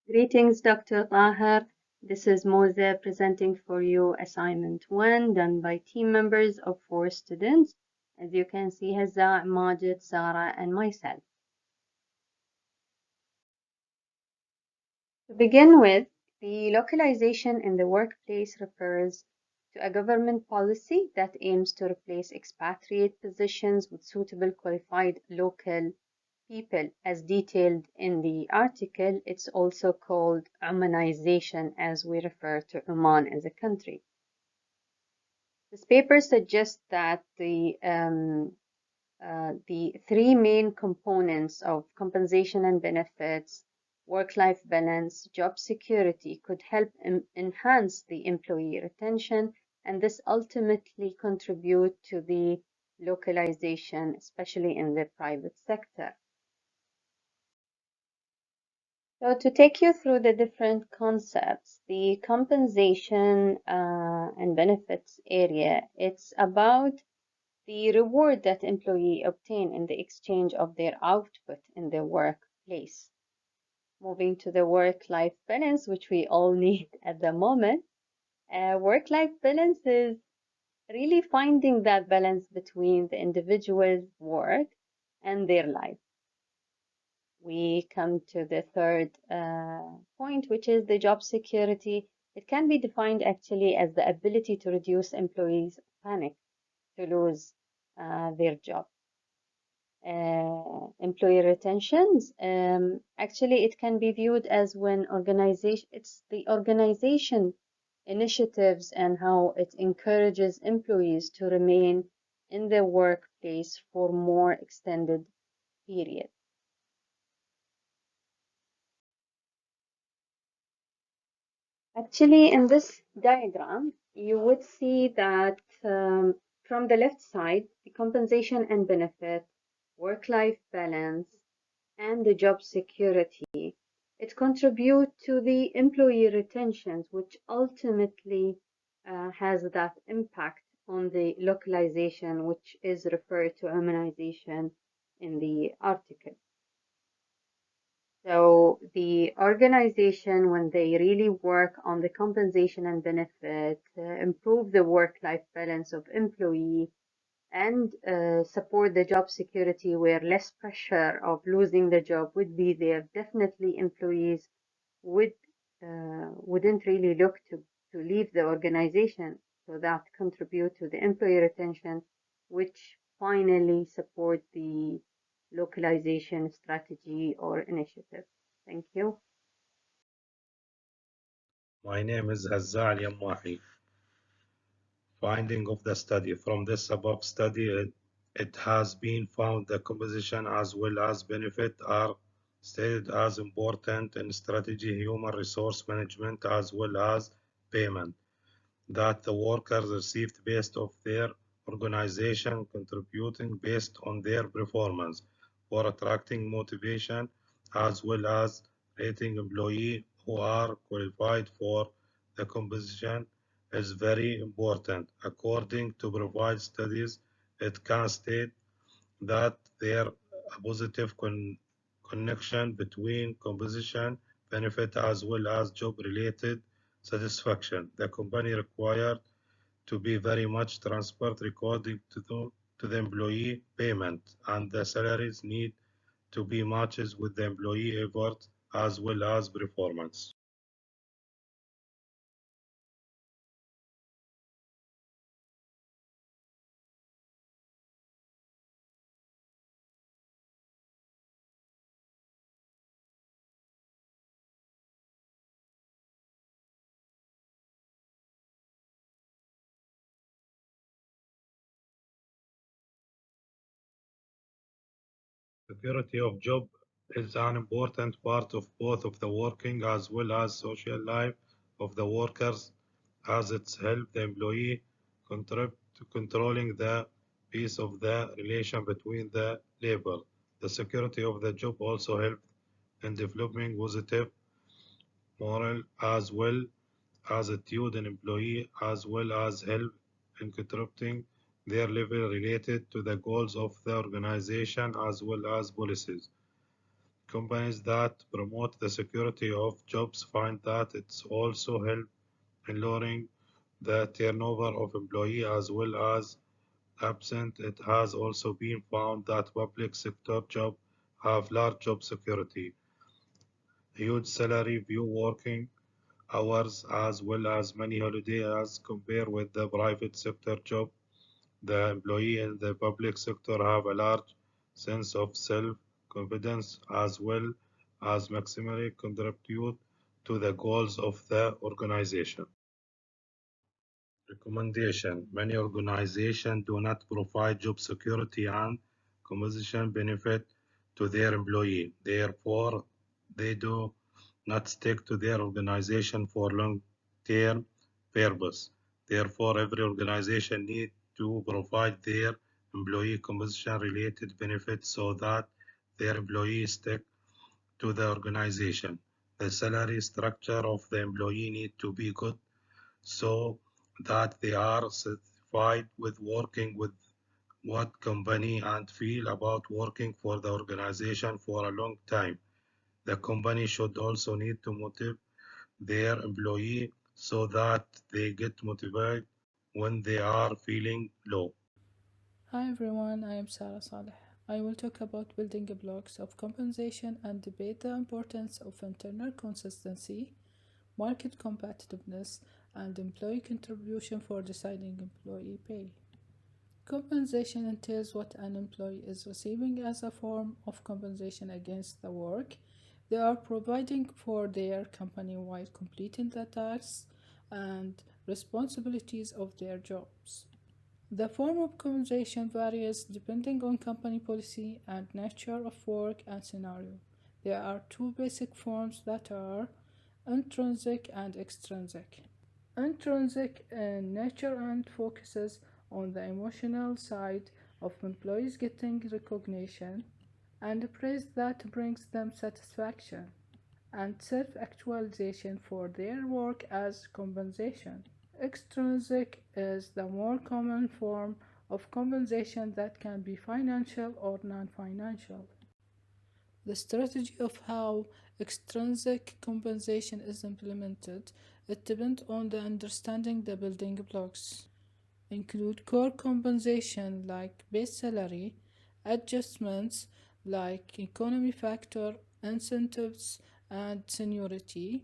Greetings, Dr. Taher. This is Moze presenting for you assignment 1 done by team members of 4 students. As you can see, Hazza, Majid, Sarah, and myself. To begin with, the localization in the workplace refers to a government policy that aims to replace expatriate positions with suitable qualified local people. As detailed in the article, it's also called Omanization, as we refer to Oman as a country. This paper suggests that the three main components of compensation and benefits, work-life balance, job security could help enhance the employee retention, and this ultimately contribute to the localization, especially in the private sector. So to take you through the different concepts, the compensation and benefits area, it's about the reward that employees obtain in the exchange of their output in the workplace. Moving to the work-life balance, which we all need at the moment. Work-life balance is really finding that balance between the individual's work and their life. We come to the third point, which is the job security. It can be defined actually as the ability to reduce employees' panic to lose their job. Employee retentions, actually it can be viewed as when it's the organization initiatives and how it encourages employees to remain in the workplace for more extended period. Actually, in this diagram, you would see that from the left side, the compensation and benefit, work-life balance, and the job security, it contributes to the employee retentions, which ultimately has that impact on the localization, which is referred to Omanization in the article. So the organization, when they really work on the compensation and benefit, improve the work-life balance of employee, and support the job security where less pressure of losing the job would be there, definitely employees wouldn't really look to leave the organization. So that contribute to the employee retention, which finally support the localization strategy or initiative. Thank you. My name is Hazzal Yammahi. Finding of the study. From this above study, it has been found that composition as well as benefit are stated as important in strategy, human resource management, as well as payment that the workers received based of their organization contributing based on their performance for attracting motivation as well as rating employees who are qualified for the composition is very important. According to provide studies, it can state that there a positive connection between composition benefit as well as job related satisfaction. The company required to be very much transparent according to the employee payment, and the salaries need to be matches with the employee effort as well as performance. Security of job is an important part of both of the working as well as social life of the workers as it's help the employee contribute to controlling the piece of the relation between the labor. The security of the job also help in developing positive moral as well as attitude in employee as well as help in contributing their level related to the goals of the organization as well as policies. Companies that promote the security of jobs find that it's also help in lowering the turnover of employees as well as absent. It has also been found that public sector jobs have large job security, huge salary, few working hours, as well as many holidays as compared with the private sector job. The employee in the public sector have a large sense of self-confidence as well as maximally contribute to the goals of the organization. Recommendation: many organizations do not provide job security and compensation benefit to their employees. Therefore, they do not stick to their organization for long-term purpose. Therefore, every organization needs to provide their employee compensation-related benefits so that their employees stick to the organization. The salary structure of the employee need to be good so that they are satisfied with working with what company and feel about working for the organization for a long time. The company should also need to motivate their employee so that they get motivated when they are feeling low. Hi everyone, I am Sarah Saleh. I will talk about building blocks of compensation and debate the importance of internal consistency, market competitiveness, and employee contribution for deciding employee pay. Compensation entails what an employee is receiving as a form of compensation against the work they are providing for their company while completing the tasks and responsibilities of their jobs. The form of compensation varies depending on company policy and nature of work and scenario. There are two basic forms that are intrinsic and extrinsic. Intrinsic in nature and focuses on the emotional side of employees getting recognition and praise that brings them satisfaction and self actualization for their work as compensation. Extrinsic is the more common form of compensation that can be financial or non financial. The strategy of how extrinsic compensation is implemented it depends on the understanding the building blocks. Include core compensation like base salary, adjustments like economy factor, incentives, and seniority,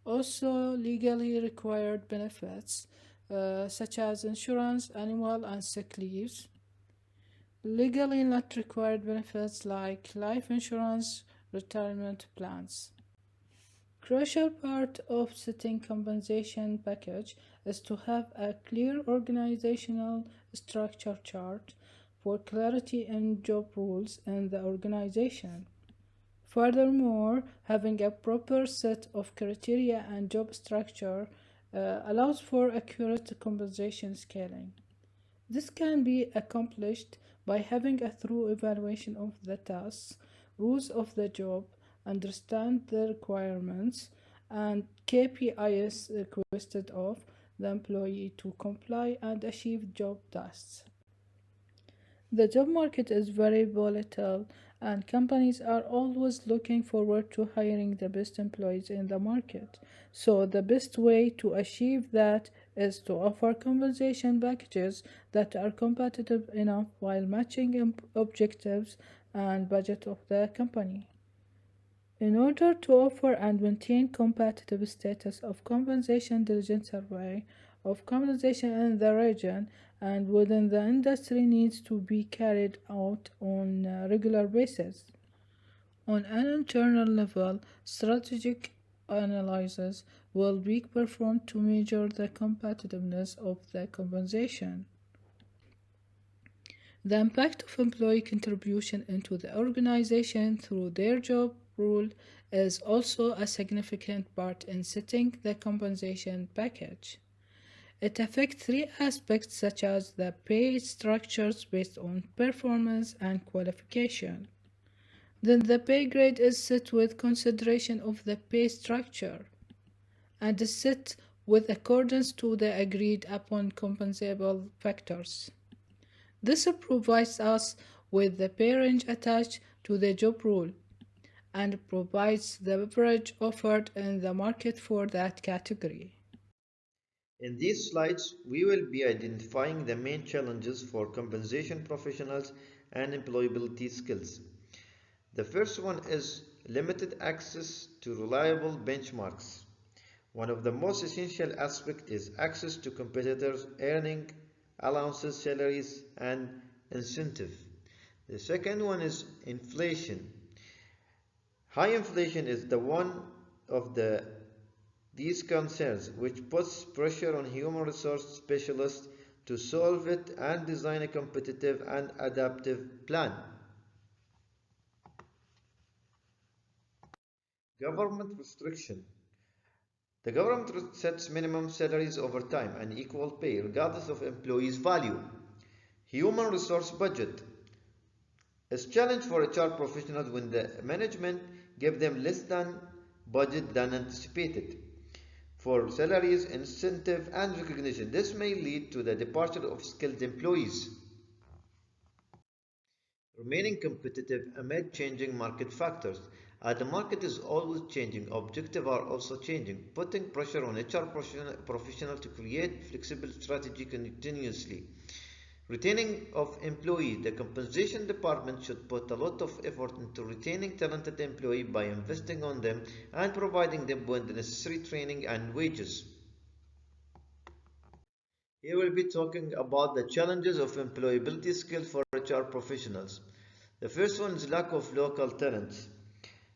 also legally required benefits such as insurance, annual and sick leaves, legally not required benefits like life insurance, retirement plans. Crucial part of setting compensation package is to have a clear organizational structure chart for clarity in job roles in the organization. Furthermore, having a proper set of criteria and job structure allows for accurate compensation scaling. This can be accomplished by having a thorough evaluation of the tasks, rules of the job, understand the requirements, and KPIs requested of the employee to comply and achieve job tasks. The job market is very volatile, and companies are always looking forward to hiring the best employees in the market. So, the best way to achieve that is to offer compensation packages that are competitive enough while matching objectives and budget of the company. In order to offer and maintain competitive status of compensation diligence survey of compensation in the region and within the industry needs to be carried out on a regular basis. On an internal level, strategic analysis will be performed to measure the competitiveness of the compensation. The impact of employee contribution into the organization through their job role is also a significant part in setting the compensation package. It affects three aspects such as the pay structures based on performance and qualification. Then the pay grade is set with consideration of the pay structure and is set with accordance to the agreed upon compensable factors. This provides us with the pay range attached to the job role. and provides the beverage offered in the market for that category. In these slides, we will be identifying the main challenges for compensation professionals and employability skills. The first one is limited access to reliable benchmarks. One of the most essential aspects is access to competitors' earning, allowances, salaries, and incentive. The second one is inflation. High inflation is the one of these concerns which puts pressure on human resource specialists to solve it and design a competitive and adaptive plan. Government restriction. The government sets minimum salaries over time and equal pay regardless of employees' value. Human resource budget is challenge for HR professionals when the management give them less than budget than anticipated for salaries, incentive, and recognition. This may lead to the departure of skilled employees. Remaining competitive amid changing market factors. As the market is always changing, objectives are also changing, putting pressure on HR professionals to create flexible strategy continuously. Retaining of employees. The compensation department should put a lot of effort into retaining talented employees by investing on them and providing them with the necessary training and wages. Here we'll be talking about the challenges of employability skills for HR professionals. The first one is lack of local talents.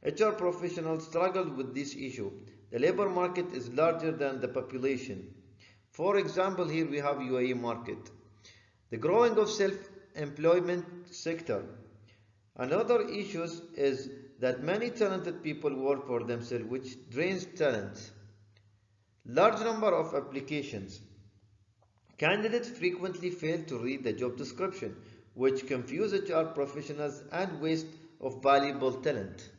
HR professionals struggle with this issue. The labor market is larger than the population. For example, here we have UAE market. The growing of self-employment sector. Another issue is that many talented people work for themselves, which drains talent. Large number of applications. Candidates frequently fail to read the job description, which confuse HR professionals and waste of valuable talent.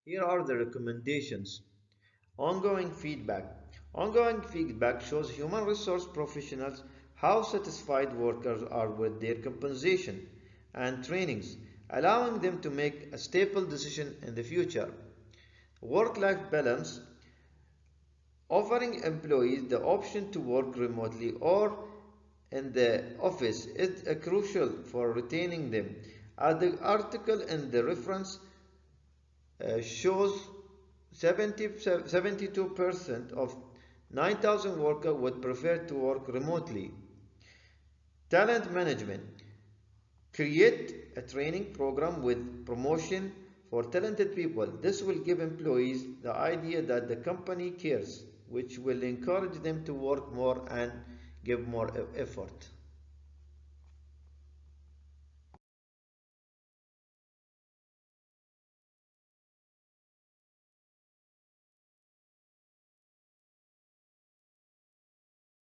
Here are the recommendations. Ongoing feedback. Ongoing feedback shows human resource professionals how satisfied workers are with their compensation and trainings, allowing them to make a stable decision in the future. Work-life balance. Offering employees the option to work remotely or in the office is crucial for retaining them. As the article in the reference shows 72% of 9,000 workers would prefer to work remotely. Talent management. Create a training program with promotion for talented people. This will give employees the idea that the company cares, which will encourage them to work more and give more effort.